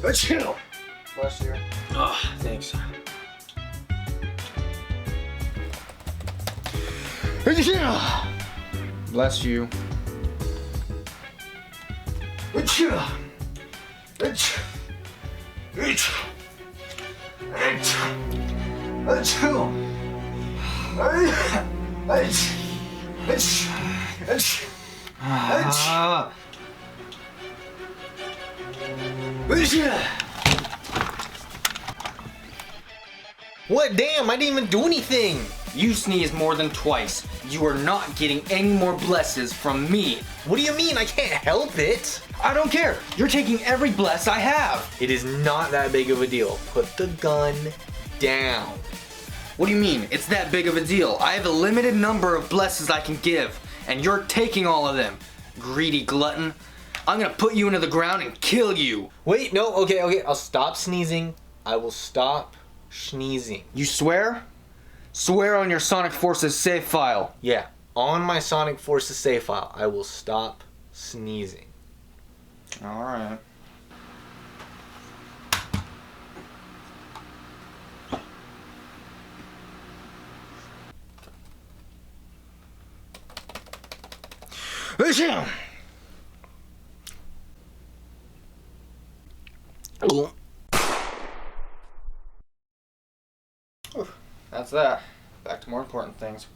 Achoo! Bless you. Oh, thanks. Achoo! Bless you. Achoo! Achoo! Achoo! Achoo! Achoo! What? Damn, I didn't even do anything. You sneeze more than twice. You are not getting any more blesses from me. What do you mean? I can't help it. I don't care. You're taking every bless I have. It is not that big of a deal. Put the gun down. What do you mean? It's that big of a deal. I have a limited number of blesses I can give, and you're taking all of them. Greedy glutton. I'm gonna put you into the ground and kill you. Wait, no, okay. I'll stop sneezing. I will stop sneezing. You swear? Swear on your Sonic Forces save file. Yeah, on my Sonic Forces save file, I will stop sneezing. Alright. That's that. Back to more important things.